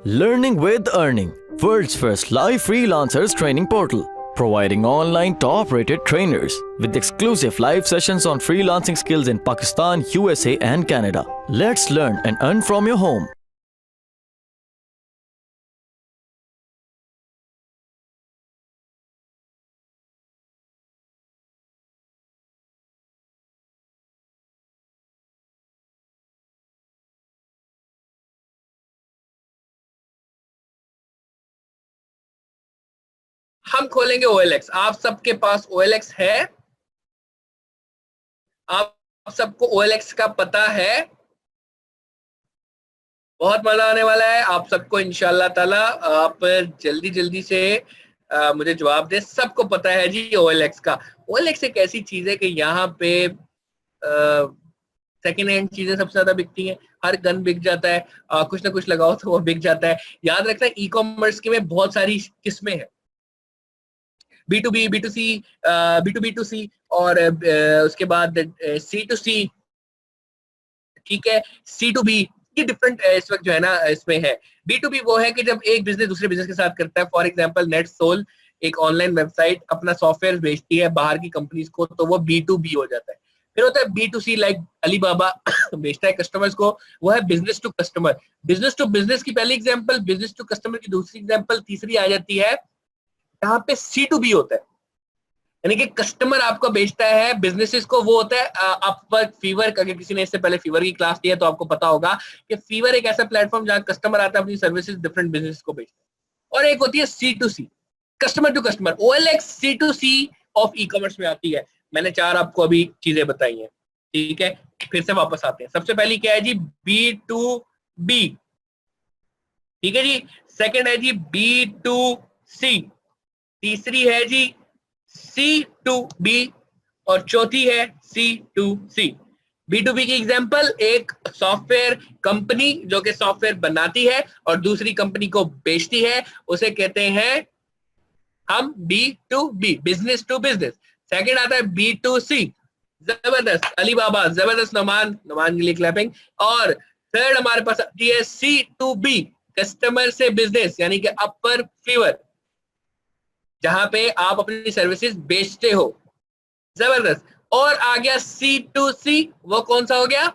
Learning with Earning, world's first live freelancers training portal, providing online top-rated trainers with exclusive live sessions on freelancing skills in Pakistan, USA and Canada. Let's learn and earn from your home. हम खोलेंगे OLX। आप सबके पास OLX है? आप सबको OLX का पता है? बहुत मजा आने वाला है आप सबको इंशाल्लाह ताला। आप जल्दी जल्दी से मुझे जवाब दे। सबको पता है जी OLX का। OLX एक ऐसी चीज है कि यहाँ पे सेकेंड हैंड चीजें सबसे ज्यादा बिकती हैं। हर गन बिक जाता है, कुछ ना कुछ लगाओ तो वो बिक जाता है। याद रखना ई कॉमर्स की में बहुत सारी किस्में हैं, B2B, B2C, B2B2C और उसके बाद C2C, ठीक है, C2B, ये डिफरेंट इस वक्त जो है ना इसमें है। B2B वो है कि जब एक बिजनेस दूसरे बिजनेस के साथ करता है। फॉर एग्जांपल नेटसोल एक ऑनलाइन वेबसाइट अपना सॉफ्टवेयर बेचती है बाहर की कंपनीज को, तो वो B2B हो जाता है। फिर होता है B2C, लाइक अलीबाबा बेचता है कस्टमर्स को, वो है business to customer. Business to business की पहली एग्जांपल, बिजनेस टू कस्टमर की दूसरी एग्जांपल, तीसरी आ जाती है यहाँ पे C2B होता है, यानी कि कस्टमर आपको बेचता है बिजनेसेस को। वो होता है अपवर्क, फीवर। अगर किसी ने इससे पहले फीवर की क्लास ली है तो आपको पता होगा कि फीवर एक ऐसा प्लेटफॉर्म जहां कस्टमर आता है अपनी सर्विसेज डिफरेंट बिजनेस को बेचता है। और एक होती है C2C, customer to customer. OLX C2C of e commerce में आती है। मैंने 4 आपको अभी चीजें बताई हैं, ठीक है। फिर से वापस आते हैं। सबसे पहली क्या है जी? B2B, ठीक है जी। सेकेंड है जी B2C, तीसरी है जी C2B और चौथी है C2C। B2B की एग्जांपल, एक सॉफ्टवेयर कंपनी जो कि सॉफ्टवेयर बनाती है और दूसरी कंपनी को बेचती है, उसे कहते हैं हम B2B, business to business. Second आता है B2C, जबरदस्त अलीबाबा, जबरदस्त नमान के लिए क्लैपिंग। और थर्ड हमारे पास आती है C2B, कस्टमर से बिजनेस, यानी कि अपर फीवर, जहां पे आप अपनी सर्विसेज बेचते हो। जबरदस्त। और आ गया C2C, वो कौन सा हो गया?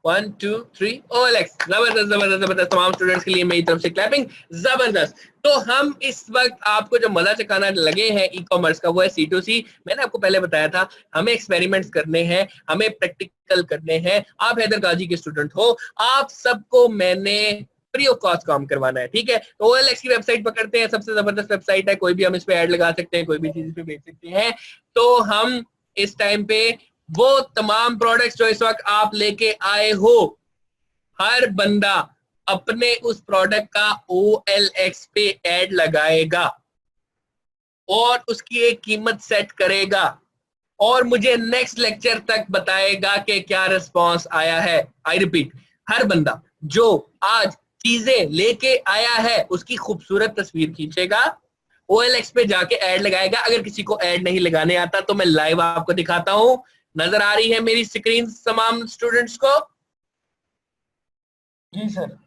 1 2 3 OLX। जबरदस्त जबरदस्त जबरदस्त। तमाम स्टूडेंट्स के लिए मेरी तरफ से क्लैपिंग। जबरदस्त। तो हम इस वक्त आपको जो मजा चखाना लगे हैं ई कॉमर्स का, वो है C2C। मैंने आपको पहले बताया था हमें एक्सपेरिमेंट्स करने हैं, हमें प्रैक्टिकल करने हैं। आप हैदर गाजी के स्टूडेंट हो, आप सबको मैंने फ्री ऑफ कॉस्ट काम करवाना है, ठीक है। तो OLX की वेबसाइट पकड़ते हैं, सबसे जबरदस्त वेबसाइट है। कोई भी हम इस पे ऐड लगा सकते हैं, कोई भी चीज पे बेच सकते हैं। तो हम इस टाइम पे वो तमाम प्रोडक्ट्स जो इस वक्त आप लेके आए हो, हर बंदा अपने उस प्रोडक्ट का OLX पे ऐड लगाएगा और उसकी एक कीमत सेट करेगा और मुझे नेक्स्ट लेक्चर तक बताएगा कि क्या रिस्पांस आया है। आई रिपीट, हर बंदा जो आज चीजें लेके आया है उसकी खूबसूरत तस्वीर खींचेगा, OLX पे जाके ऐड लगाएगा। अगर किसी को ऐड नहीं लगाने आता तो मैं लाइव आपको दिखाता हूं। नजर आ रही है मेरी स्क्रीन तमाम स्टूडेंट्स को? जी सर।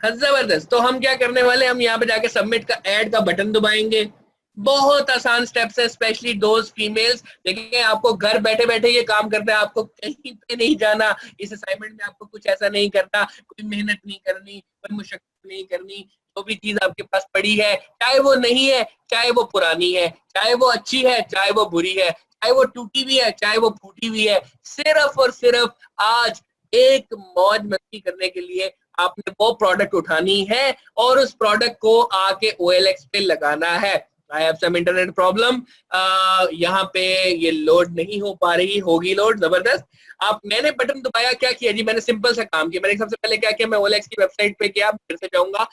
हाँ, जबरदस्त। तो हम क्या करने वाले, हम यहाँ पे जाके सबमिट का ऐड का बटन दबाएंगे। बहुत आसान स्टेप्स है, स्पेशली दोज फीमेल्स। देखिए आपको घर बैठे बैठे ये काम करना है, आपको कहीं पे नहीं जाना। इस असाइनमेंट में आपको कुछ ऐसा नहीं करना, कोई मेहनत नहीं करनी, कोई मुशक्कत नहीं करनी। जो भी चीज आपके पास पड़ी है, चाहे वो नहीं है, चाहे वो पुरानी है, चाहे वो अच्छी है, चाहे वो बुरी है, चाहे वो टूटी हुई है, चाहे वो फूटी हुई है, सिर्फ और सिर्फ आज एक मौज मस्ती करने के लिए आपने वो प्रोडक्ट उठानी है और उस प्रोडक्ट को आके OLX पे लगाना है। I have some internet problem, यहाँ पे ये लोड नहीं हो पा रही, होगी लोड। जबरदस्त। आप, मैंने बटन दबाया, क्या किया जी? मैंने सिंपल सा काम किया। मैंने सबसे पहले क्या किया, मैं OLX की वेबसाइट पे गया, फिर से जाऊंगा।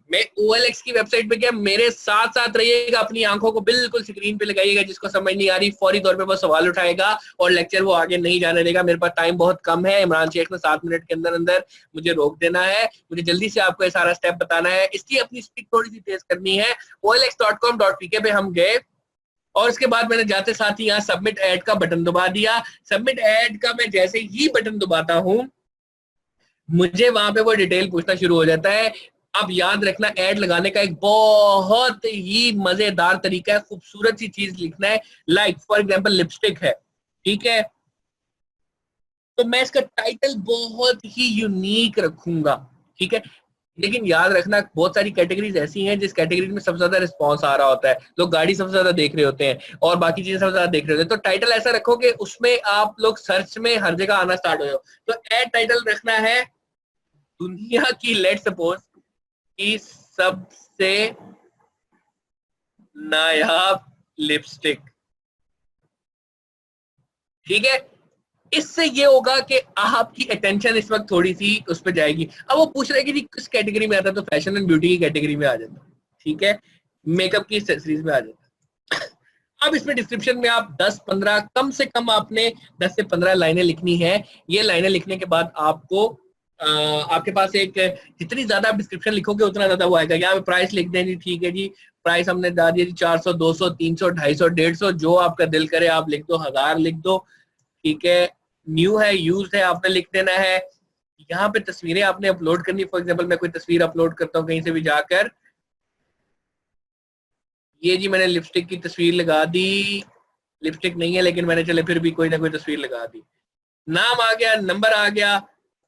मैं OLX की वेबसाइट पे गया, मेरे साथ साथ रहिएगा, अपनी आंखों को बिल्कुल स्क्रीन पे लगाइएगा। जिसको समझ नहीं आ रही फौरी तौर पे वो सवाल उठाएगा और लेक्चर वो आगे नहीं जाने देगा। मेरे पास टाइम बहुत कम है, इमरान शेख ने 7 मिनट के अंदर अंदर मुझे रोक देना है। मुझे जल्दी से आपको ये सारा स्टेप बताना है, इसलिए अपनी स्पीड थोड़ी सी तेज करनी है। OLX.com.pk पे हम गए और उसके बाद मैंने जाते साथ ही यहाँ सबमिट ऐड का बटन दबा दिया। सबमिट ऐड का मैं जैसे ही बटन दबाता हूँ मुझे वहां पे वो डिटेल पूछना शुरू हो जाता है। अब याद रखना, एड लगाने का एक बहुत ही मजेदार तरीका है, खूबसूरत सी चीज लिखना है। लाइक फॉर एग्जांपल लिपस्टिक है, ठीक है, तो मैं इसका टाइटल बहुत ही यूनिक रखूंगा, ठीक है। लेकिन याद रखना, बहुत सारी कैटेगरीज ऐसी हैं जिस कैटेगरी में सबसे ज्यादा रिस्पॉन्स आ रहा होता है, लोग गाड़ी सबसे ज्यादा देख रहे होते हैं और बाकी चीजें सबसे ज्यादा देख रहे होते हैं, तो टाइटल ऐसा रखो कि उसमें आप लोग सर्च में हर जगह आना स्टार्ट हो जाओ। तो एड टाइटल रखना है दुनिया की, लेट सपोज की सबसे नायाब लिपस्टिक, ठीक है। इससे ये होगा कि आपकी अटेंशन इस वक्त थोड़ी सी उस पर जाएगी। अब वो पूछ रहे कि जी किस कैटेगरी में आता है, तो फैशन एंड ब्यूटी की कैटेगरी में आ जाता है, ठीक है, मेकअप की एक्सेसरीज में आ जाता है। अब इसमें डिस्क्रिप्शन में आप 10-15, कम से कम आपने 10 से 15 लाइनें लिखनी है। ये लाइनें लिखने के बाद आपको आपके पास एक, जितनी ज्यादा आप डिस्क्रिप्शन लिखोगे उतना ज्यादा वो आएगा। यहाँ पे प्राइस लिख दें जी, ठीक है जी, प्राइस हमने डाल दिया जी 400, 200, 300, 250, 150, जो आपका दिल करे आप लिख दो, 1000 लिख दो, ठीक है। न्यू है, यूज है, आपने लिख देना है। यहाँ पे तस्वीरें आपने अपलोड करनी, फॉर एग्जांपल मैं कोई तस्वीर अपलोड करता हूँ कहीं से भी जाकर, ये जी मैंने लिपस्टिक की तस्वीर लगा दी, लिपस्टिक नहीं है लेकिन मैंने चले फिर भी कोई ना कोई तस्वीर लगा दी, नाम आ गया, नंबर आ गया,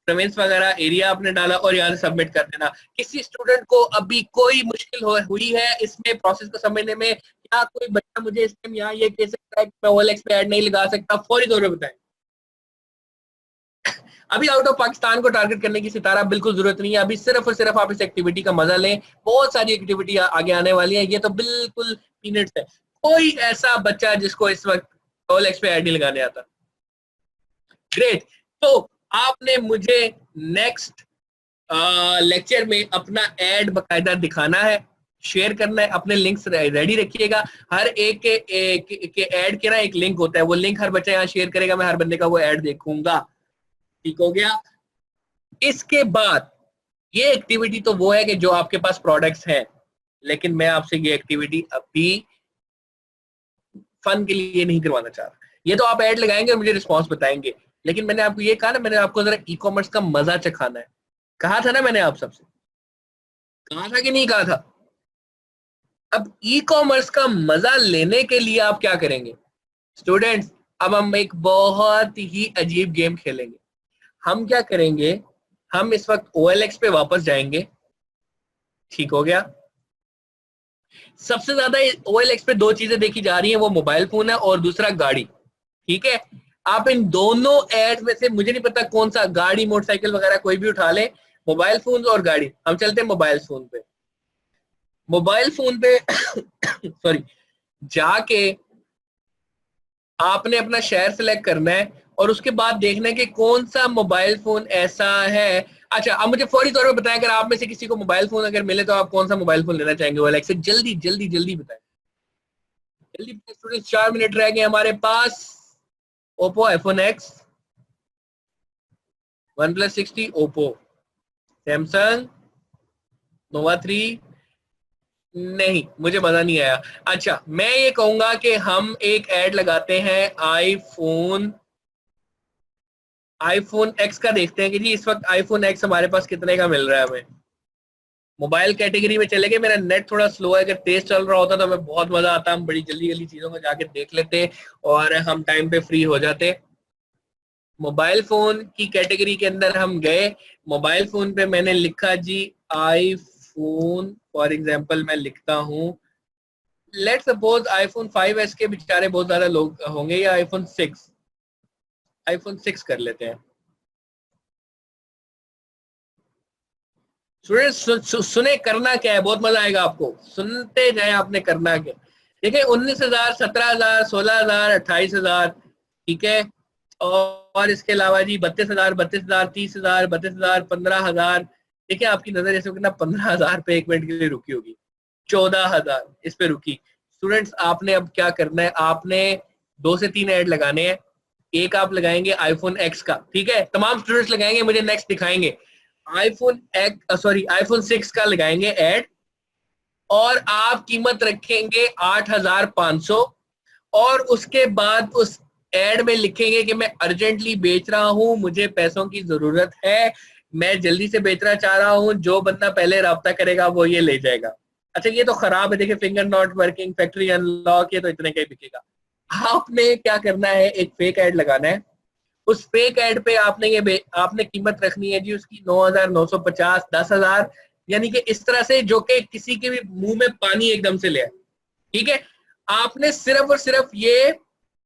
प्रेफरेंस वगैरह, एरिया आपने डाला और यहाँ से सबमिट कर देना। किसी स्टूडेंट को अभी कोई मुश्किल हुई है इसमें प्रोसेस को समझने में, या कोई बच्चा मुझे इस टाइम यहाँ ये कह सकता है कि मैं OLX पे ऐड नहीं लगा सकता, फौरी तौर पर बताएं। अभी आउट ऑफ पाकिस्तान को टारगेट करने की सितारा बिल्कुल जरूरत नहीं है, अभी सिर्फ और सिर्फ आप इस एक्टिविटी का मजा लें। बहुत सारी एक्टिविटी आगे आने वाली है, ये तो बिल्कुल पीनट्स है। कोई ऐसा बच्चा जिसको इस वक्त OLX पे ऐड नहीं लगाने आता? ग्रेट। तो आपने मुझे नेक्स्ट लेक्चर में अपना ऐड बकायदा दिखाना है, शेयर करना है, अपने लिंक्स रेडी रखिएगा। हर एक के ऐड के ना एक लिंक होता है, वो लिंक हर बच्चा यहाँ शेयर करेगा, मैं हर बंदे का वो ऐड देखूंगा, ठीक हो गया। इसके बाद ये एक्टिविटी तो वो है कि जो आपके पास प्रोडक्ट्स हैं, लेकिन मैं आपसे ये एक्टिविटी अभी फन के लिए नहीं करवाना चाह रहा। ये तो आप ऐड लगाएंगे और मुझे रिस्पॉन्स बताएंगे, लेकिन मैंने आपको ये कहा ना, मैंने आपको जरा ई कॉमर्स का मजा चखाना है। कहा था ना मैंने, आप सबसे कहा था कि नहीं कहा था? अब ई कॉमर्स का मजा लेने के लिए आप क्या करेंगे स्टूडेंट्स? अब हम एक बहुत ही अजीब गेम खेलेंगे। हम क्या करेंगे, हम इस वक्त OLX पे वापस जाएंगे, ठीक हो गया। सबसे ज्यादा OLX पे दो चीजें देखी जा रही हैं, वो मोबाइल फोन है और दूसरा गाड़ी, ठीक है। आप इन दोनों एड में से, मुझे नहीं पता कौन सा, गाड़ी, मोटरसाइकिल वगैरह कोई भी उठा ले, मोबाइल फोन और गाड़ी, हम चलते हैं मोबाइल फोन पे। मोबाइल फोन पे सॉरी, जाके आपने अपना शहर सेलेक्ट करना है और उसके बाद देखना है कि कौन सा मोबाइल फोन ऐसा है। अच्छा, अब मुझे फौरी तौर पे बताएं, अगर आप में से किसी को मोबाइल फोन अगर मिले तो आप कौन सा मोबाइल फोन लेना चाहेंगे OLX से? जल्दी जल्दी जल्दी बताएं, जल्दी स्टूडेंट्स, 4 मिनट रह गए हमारे पास। Oppo iPhone X, OnePlus 60, Oppo, Samsung, Nova 3, नहीं मुझे मजा नहीं आया। अच्छा, मैं ये कहूंगा कि हम एक ऐड लगाते हैं आईफोन X का, देखते हैं कि जी इस वक्त iPhone X हमारे पास कितने का मिल रहा है हमें। मोबाइल कैटेगरी में चले गए, मेरा नेट थोड़ा स्लो है, अगर तेज चल रहा होता तो हमें बहुत मजा आता, हम बड़ी जल्दी जल्दी चीजों को जाके देख लेते और हम टाइम पे फ्री हो जाते। मोबाइल फोन की कैटेगरी के अंदर हम गए, मोबाइल फोन पे मैंने लिखा जी आईफोन, फॉर एग्जांपल मैं लिखता हूं, लेट्स सपोज iPhone 5s के बेचारे बहुत ज्यादा लोग होंगे, या आईफोन 6 कर लेते हैं। सुने, करना क्या है, बहुत मजा आएगा आपको, सुनते जाए आपने करना क्या। देखिए 19,000, 17,000, 16,000, 28,000, ठीक है। और इसके अलावा जी 32,000, 32,000, 30,000, 32,000, 15,000। देखिए आपकी नजर ऐसे ना 15,000 पे एक मिनट के लिए रुकी होगी, 14,000 इस पे रुकी। स्टूडेंट्स आपने अब क्या करना है, आपने 2 से 3 ऐड लगाने हैं। एक आप लगाएंगे iPhone X का, ठीक है, तमाम स्टूडेंट्स लगाएंगे, मुझे नेक्स्ट दिखाएंगे। आईफोन 6 का लगाएंगे ऐड, और आप कीमत रखेंगे 8,500, और उसके बाद उस एड में लिखेंगे कि मैं अर्जेंटली बेच रहा हूं, मुझे पैसों की जरूरत है, मैं जल्दी से बेचना चाह रहा हूँ, जो बंदा पहले राब्ता करेगा वो ये ले जाएगा। अच्छा ये तो खराब है, देखिए finger not working, factory unlock, ये तो इतने का ही बिकेगा। आपने क्या करना है, एक फेक ऐड लगाना है। उस फेक ऐड पे आपने कीमत रखनी है जी उसकी 9,950, 10,000, यानी कि इस तरह से जो कि किसी के भी मुंह में पानी एकदम से ले आए। ठीक है, आपने सिर्फ और सिर्फ ये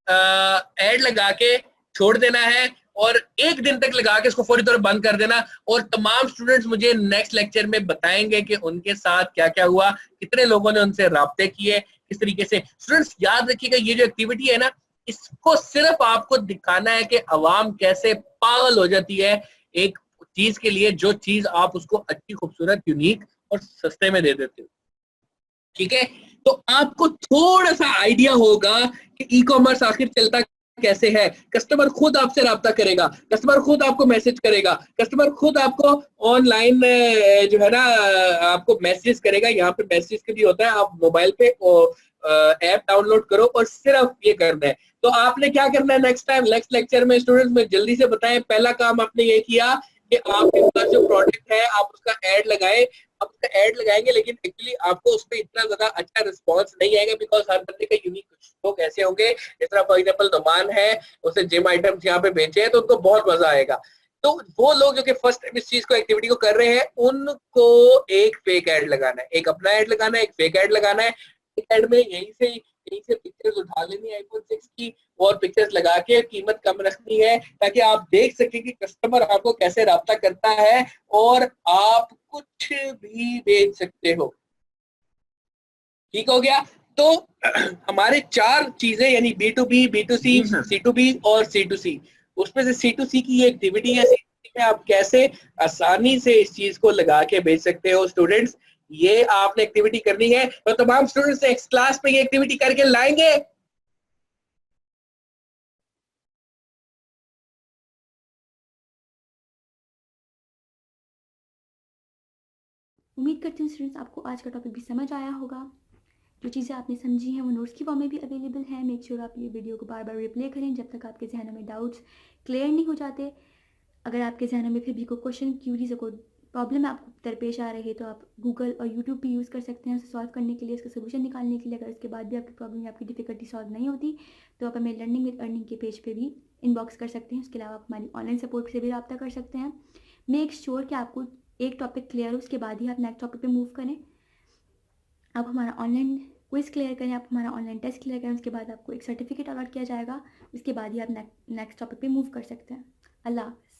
ऐड लगा के छोड़ देना है और एक दिन तक लगा के इसको फौरी तौर पर बंद कर देना। और तमाम स्टूडेंट्स मुझे नेक्स्ट लेक्चर में बताएंगे कि उनके साथ क्या क्या हुआ, कितने लोगों ने उनसे राब्ते किए, किस तरीके से। स्टूडेंट्स याद रखिएगा, ये जो एक्टिविटी है ना, इसको सिर्फ आपको दिखाना है कि अवाम कैसे पागल हो जाती है एक चीज के लिए, जो चीज आप उसको अच्छी, खूबसूरत, यूनिक और सस्ते में दे देते हो। ठीक है, तो आपको थोड़ा सा आइडिया होगा कि ई कॉमर्स आखिर चलता कैसे है। कस्टमर खुद आपसे राब्ता करेगा, कस्टमर खुद आपको मैसेज करेगा, कस्टमर खुद आपको ऑनलाइन जो है ना आपको मैसेज करेगा। यहाँ पे मैसेज के भी होता है, आप मोबाइल पे ऐप डाउनलोड करो और सिर्फ ये करना है। तो आपने क्या करना है, नेक्स्ट लेक्चर में स्टूडेंट्स में जल्दी से बताएं। पहला काम आपने ये किया कि आपके पास जो प्रोडक्ट है आप उसका ऐड लगाए। आप उसका ऐड लगाएंगे, लेकिन एक्चुअली आपको उस पर इतना ज्यादा अच्छा रिस्पॉन्स नहीं आएगा, बिकॉज हर बंदे का यूनिक लोग ऐसे होंगे। जिस तरह फॉर एग्जाम्पल नुमान है, उसे जिम आइटम्स यहाँ पे बेचे हैं तो उनको बहुत मजा आएगा। तो वो लोग जो कि फर्स्ट टाइम इस चीज को, एक्टिविटी को कर रहे हैं, उनको एक फेक ऐड लगाना है, एक अपना ऐड लगाना है, एक फेक ऐड लगाना है। ऐड में यहीं से पिक्चर्स उठा लेनी है iPhone 6 की और पिक्चर्स लगा के कीमत कम रखनी है, ताकि आप देख सके कि कस्टमर आपको कैसे राब्ता करता है और आप कुछ भी बेच सकते हो। ठीक हो गया। तो हमारे 4 चीजें यानी B2B, B2C, C2B और C2C। उसमें से C2C की ये एक्टिविटी है, C2C में आप कैसे आसानी से इस चीज को लगा के बेच सकते हो। स्टूडेंट्स ये आपने एक्टिविटी करनी है, तो तमाम स्टूडेंट्स नेक्स्ट क्लास पे ये एक्टिविटी करके लाएंगे। उम्मीद करती हूँ स्टूडेंट्स आपको आज का टॉपिक भी समझ आया होगा। जो चीज़ें आपने समझी हैं वो नोट्स की फॉर्म में भी अवेलेबल है। मेक श्योर आप ये वीडियो को बार बार रिप्ले करें जब तक आपके जहनों में डाउट्स क्लियर नहीं हो जाते। अगर आपके जहनों में फिर भी कोई क्वेश्चन, क्यूरीज या कोई प्रॉब्लम आपको दरपेश आ रही है तो आप गूगल और यूट्यूब भी यूज़ कर सकते हैं उसे सॉल्व करने के लिए, इसका सोल्यूशन निकालने के लिए। अगर उसके बाद भी आपकी प्रॉब्लम या आपकी डिफिकल्टी सॉल्व नहीं होती तो आप हमें लर्निंग विद अर्निंग के पेज पे भी इनबॉक्स कर सकते हैं। उसके अलावा आप हमारी ऑनलाइन सपोर्ट से भी रब्ता कर सकते हैं। मेक श्योर कि आपको एक टॉपिक क्लियर हो, उसके बाद ही आप नेक्स्ट टॉपिक पे मूव करें। आप हमारा ऑनलाइन क्विज क्लियर करें, आप हमारा ऑनलाइन टेस्ट क्लियर करें, उसके बाद आपको एक सर्टिफिकेट अलॉट किया जाएगा। उसके बाद ही आप नेक्स्ट टॉपिक पे मूव कर सकते हैं। अल्लाह हाफ़िज़।